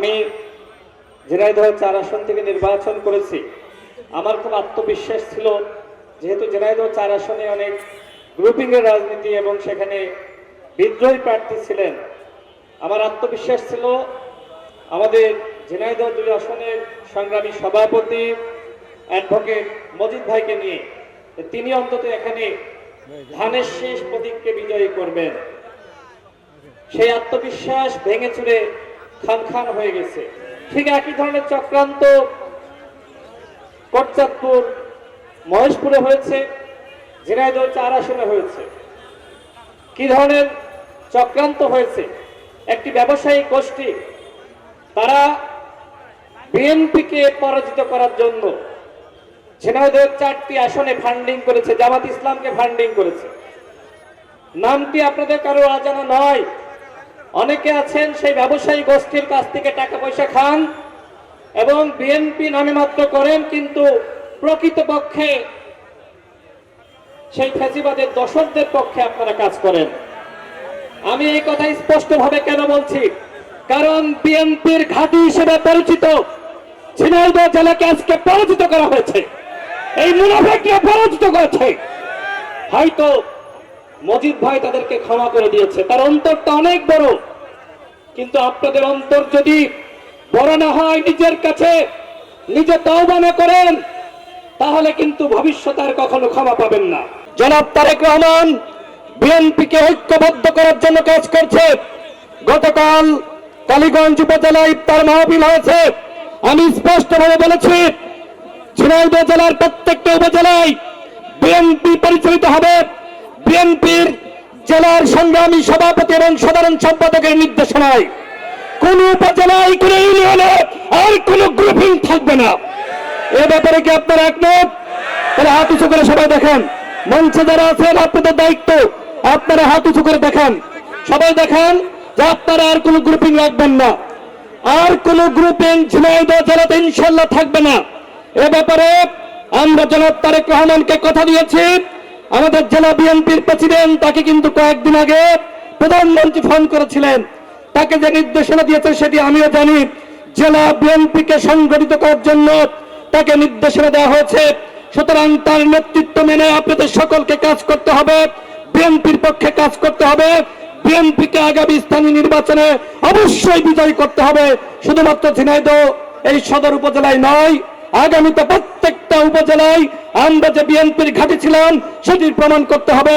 আমি ঝিনাইদহ 4 আসন থেকে নির্বাচন করেছি। আমার খুব আত্মবিশ্বাস ছিল, যেহেতু ঝিনাইদহ 4 আসনে অনেক গ্রুপিংয়ের রাজনীতি এবং সেখানে বিদ্রোহী প্রার্থী ছিলেন। আমার আত্মবিশ্বাস ছিল আমাদের ঝিনাইদহ 2 আসনের সংগ্রামী সভাপতি অ্যাডভোকেট মজিদ ভাইকে নিয়ে, তিনি অন্তত এখানে ধানের শেষ প্রতীককে বিজয়ী করবেন। সেই আত্মবিশ্বাস ভেঙে চুরে খান খান হয়ে গেছে। ঠিক একই ধরনের চক্রান্ত কোটচাঁদপুর মহেশপুরে হয়েছে, ঝিনাইদহ 4 আসনে হয়েছে। কি ধরনের চক্রান্ত হয়েছে? একটি ব্যবসায়িক গোষ্ঠী, তারা বিএনপিকে পরাজিত করার জন্য ঝিনাইদহ 4টি আসনে ফান্ডিং করেছে, জামাত ইসলামকে ফান্ডিং করেছে। নামটি আপনাদের কারো অজানা নয়। অনেকে আছেন সেই ব্যবসায়ী গোষ্ঠীর কাছ থেকে টাকা পয়সা খান এবং বিএনপি নামে মাত্র করেন, কিন্তু প্রকৃতপক্ষে সেই ফ্যাসিবাদের দশকদের পক্ষে আপনারা কাজ করেন। আমি এই কথা স্পষ্টভাবে কেন বলছি? কারণ বিএনপির ঘাঁটি হিসেবে পরিচিত ঝিনাইদহ জেলাকে আজকে পরাজিত করা হয়েছে। এই মুনাফিকরা পরাজিত করেছে। হয়তো মজিদ ভাই তাদেরকে ক্ষমা করে দিয়েছে, তার অন্তরটা অনেক বড়, কিন্তু আপনাদের অন্তর যদি বড় না হয়, নিজের কাছে নিজে তওবা না করেন, তাহলে কিন্তু ভবিষ্যতে আর কখনো ক্ষমা পাবেন না। জনাব তারেক রহমান বিএনপিকে ঐক্যবদ্ধ করার জন্য কাজ করছে। গতকাল কালীগঞ্জ উপজেলায় ইফতার মাহফিল হয়েছে। আমি স্পষ্টভাবে বলেছি, ঝিনাইদহ জেলার প্রত্যেকটা উপজেলায় বিএনপি পরিচালিত হবে। বিএনপির জেলার সংগ্রামী সভাপতি এবং সাধারণ সম্পাদকের নির্দেশনায় কোন উপজেলায়, কোন ইউনিয়নে আর কোন গ্রুপিং থাকবে না। এ ব্যাপারে কি আপনারা একমত? তাহলে হাত উঁচু করে সবাই দেখেন। মঞ্চে যারা আছেন, আপনাদের দায়িত্ব, আপনারা হাত উঁচু করে দেখেন, সবাই দেখেন যে আপনারা আর কোন গ্রুপিং রাখবেন না। আর কোন গ্রুপিং ঝিনাইদহ জেলাতে ইনশাল্লাহ থাকবে না। এ ব্যাপারে আমরা জনাব তারেক রহমানকে কথা দিয়েছি। আমাদের জেলা বিএনপির প্রেসিডেন্ট, তাকে কিন্তু কয়েকদিন আগে প্রধানমন্ত্রী ফোন করেছিলেন। তাকে যে নির্দেশনা দিয়েছে সেটি আমিও জানি। জেলা বিএনপিকে সংগঠিত করার জন্য তাকে নির্দেশনা দেওয়া হয়েছে। সুতরাং তার নেতৃত্ব মেনে আপনাদের সকলকে কাজ করতে হবে, বিএনপির পক্ষে কাজ করতে হবে। বিএনপিকে আগামী স্থানীয় নির্বাচনে অবশ্যই বিজয়ী করতে হবে। শুধুমাত্র ঝিনাইদহ এই সদর উপজেলায় নয়, আগামীতে প্রত্যেকটা উপজেলায় আমরা যে বিএনপির ঘাঁটি ছিলাম সেটির প্রমাণ করতে হবে।